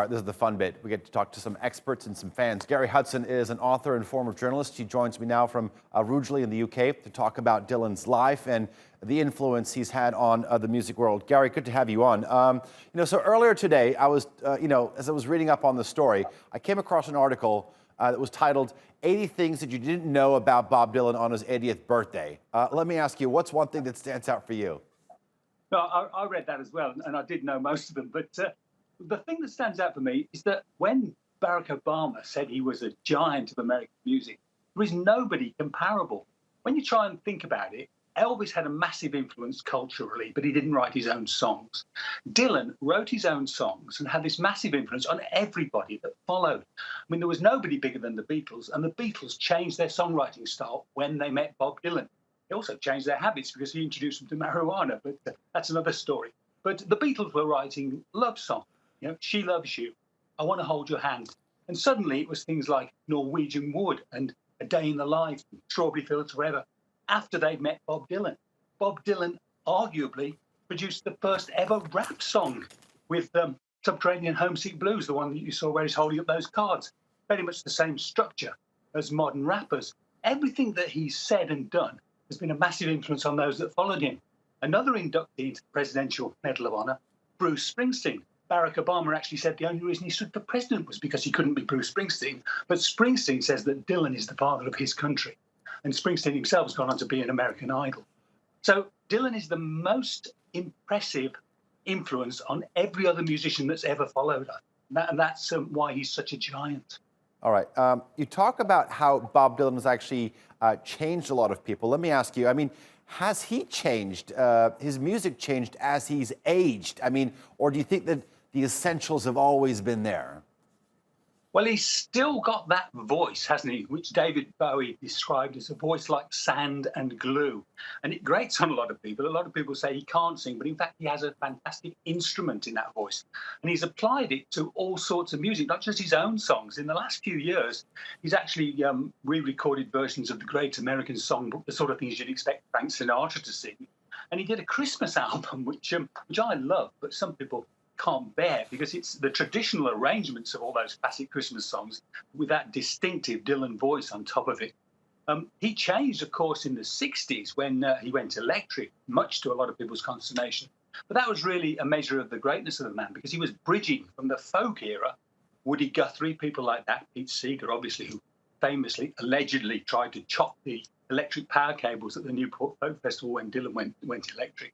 right, this is the fun bit. We get to talk to some experts and some fans. Gary Hudson is an author and former journalist. He joins me now from Rugeley in the UK to talk about Dylan's life and the influence he's had on the music world. Gary, good to have you on. So earlier today, I was, as I was reading up on the story, I came across an article that was titled 80 Things That You Didn't Know About Bob Dylan on His 80th Birthday. Let me ask you, what's one thing that stands out for you? No, I read that as well, and I did know most of them. But the thing that stands out for me is that when Barack Obama said he was a giant of American music, there is nobody comparable. When you try and think about it, Elvis had a massive influence culturally, but he didn't write his own songs. Dylan wrote his own songs and had this massive influence on everybody that followed. I mean, there was nobody bigger than the Beatles, and the Beatles changed their songwriting style when they met Bob Dylan. They also changed their habits because he introduced them to marijuana, but that's another story. But the Beatles were writing love songs. She Loves You, I Want to Hold Your Hand. And suddenly it was things like Norwegian Wood and A Day in the Life, and Strawberry Fields Forever, after they'd met Bob Dylan. Bob Dylan arguably produced the first ever rap song with Subterranean Homesick Blues, the one that you saw where he's holding up those cards. Very much the same structure as modern rappers. Everything that he's said and done has been a massive influence on those that followed him. Another inductee into the Presidential Medal of Honor, Bruce Springsteen. Barack Obama actually said the only reason he stood for president was because he couldn't be Bruce Springsteen. But Springsteen says that Dylan is the father of his country. And Springsteen himself has gone on to be an American Idol. So Dylan is the most impressive influence on every other musician that's ever followed us. And that's why he's such a giant. All right. You talk about how Bob Dylan has actually changed a lot of people. Let me ask you, has he changed, his music changed as he's aged? Or do you think that the essentials have always been there? Well, he's still got that voice, hasn't he, which David Bowie described as a voice like sand and glue. And it grates on a lot of people. A lot of people say he can't sing, but in fact, he has a fantastic instrument in that voice. And he's applied it to all sorts of music, not just his own songs. In the last few years, he's actually re-recorded versions of the Great American Songbook, the sort of things you'd expect Frank Sinatra to sing. And he did a Christmas album, which I love, but some people can't bear because it's the traditional arrangements of all those classic Christmas songs with that distinctive Dylan voice on top of it. He changed, of course, in the 60s when he went electric, much to a lot of people's consternation. But that was really a measure of the greatness of the man because he was bridging from the folk era, Woody Guthrie, people like that, Pete Seeger, obviously, who famously, allegedly tried to chop the electric power cables at the Newport Folk Festival when Dylan went electric,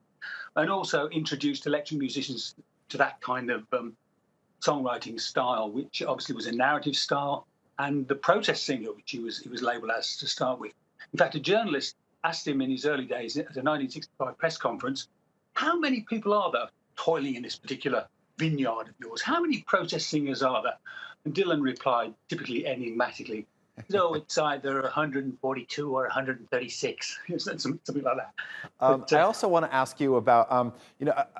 and also introduced electric musicians to that kind of songwriting style, which obviously was a narrative style, and the protest singer, which he was labelled as to start with. In fact, a journalist asked him in his early days at a 1965 press conference, how many people are there toiling in this particular vineyard of yours? How many protest singers are there? And Dylan replied, typically enigmatically, no, it's either 142 or 136, something like that. But I also want to ask you about,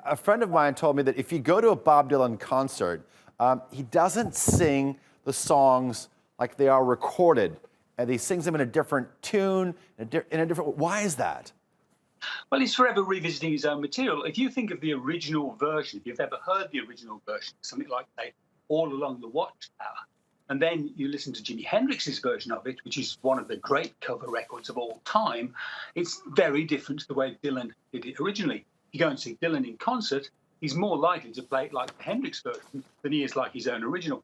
a friend of mine told me that if you go to a Bob Dylan concert, he doesn't sing the songs like they are recorded, and he sings them in a different tune, in a different. Why is that? Well, he's forever revisiting his own material. If you think of the original version, if you've ever heard the original version, something like say, All Along the Watchtower, and then you listen to Jimi Hendrix's version of it, which is one of the great cover records of all time, it's very different to the way Dylan did it originally. You go and see Dylan in concert, he's more likely to play it like the Hendrix version than he is like his own original.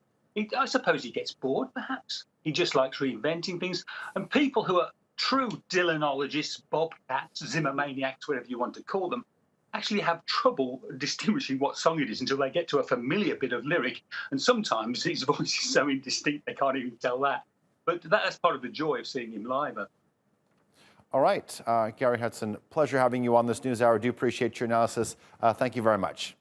I suppose he gets bored, perhaps. He just likes reinventing things. And people who are true Dylanologists, bobcats, Zimmermaniacs, whatever you want to call them, actually have trouble distinguishing what song it is until they get to a familiar bit of lyric. And sometimes his voice is so indistinct they can't even tell that. But that's part of the joy of seeing him live. All right, Gary Hudson, pleasure having you on this News Hour. Do appreciate your analysis. Thank you very much.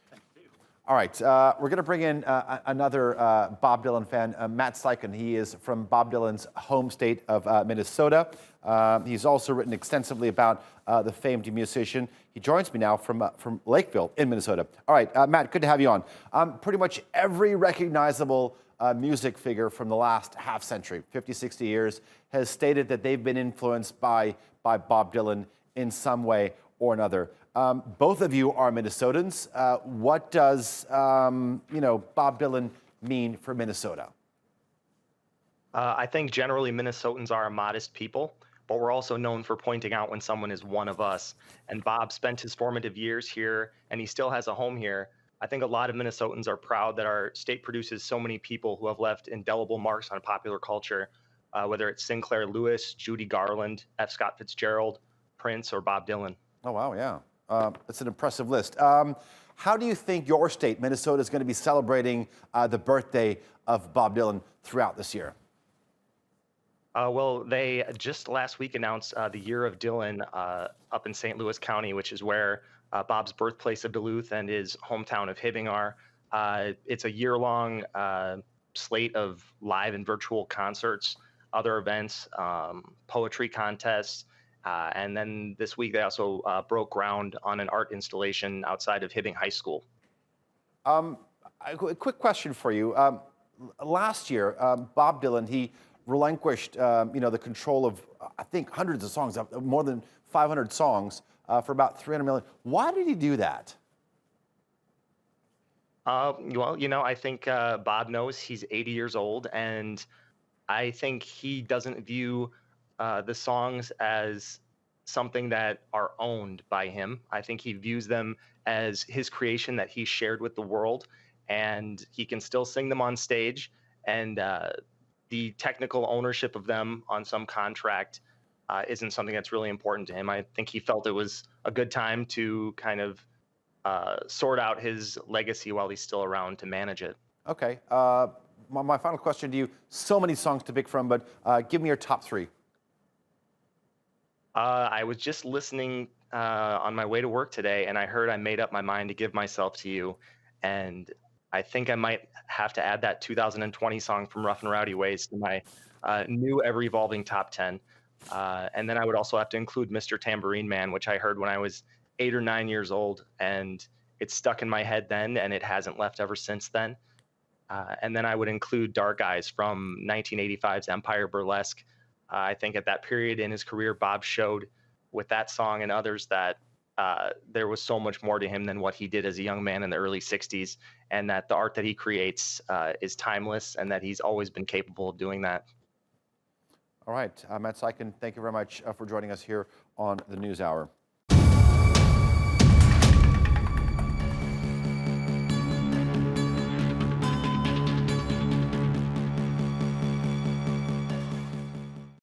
Thank you. All right, we're going to bring in another Bob Dylan fan, Matt Steichen. He is from Bob Dylan's home state of Minnesota. He's also written extensively about the famed musician. He joins me now from Lakeville in Minnesota. All right, Matt, good to have you on. Pretty much every recognizable music figure from the last half century, 50, 60 years, has stated that they've been influenced by Bob Dylan in some way or another. Both of you are Minnesotans. What does, Bob Dylan mean for Minnesota? I think generally Minnesotans are a modest people, but we're also known for pointing out when someone is one of us. And Bob spent his formative years here, and he still has a home here. I think a lot of Minnesotans are proud that our state produces so many people who have left indelible marks on popular culture, whether it's Sinclair Lewis, Judy Garland, F. Scott Fitzgerald, Prince, or Bob Dylan. Oh, wow, yeah. That's an impressive list. How do you think your state, Minnesota, is going to be celebrating the birthday of Bob Dylan throughout this year? Well, they just last week announced the Year of Dylan up in St. Louis County, which is where Bob's birthplace of Duluth and his hometown of Hibbing are. It's a year-long slate of live and virtual concerts, other events, poetry contests, and then this week they also broke ground on an art installation outside of Hibbing High School. A quick question for you. Last year, Bob Dylan, he relinquished, the control of, I think, hundreds of songs, more than 500 songs, for about 300 million. Why did he do that? Well, I think Bob knows he's 80 years old, and I think he doesn't view the songs as something that are owned by him. I think he views them as his creation that he shared with the world, and he can still sing them on stage. And the technical ownership of them on some contract isn't something that's really important to him. I think he felt it was a good time to kind of sort out his legacy while he's still around to manage it. Okay. My final question to you, so many songs to pick from, but give me your top three. I was just listening on my way to work today, and I heard I Made Up My Mind to Give Myself to You. And I think I might have to add that 2020 song from Rough and Rowdy Ways to my new ever-evolving top 10. And then I would also have to include Mr. Tambourine Man, which I heard when I was 8 or 9 years old. And it stuck in my head then, and it hasn't left ever since then. And then I would include Dark Eyes from 1985's Empire Burlesque. I think at that period in his career, Bob showed with that song and others that there was so much more to him than what he did as a young man in the early 60s, and that the art that he creates is timeless, and that he's always been capable of doing that. All right. Matt Steichen, thank you very much for joining us here on the NewsHour.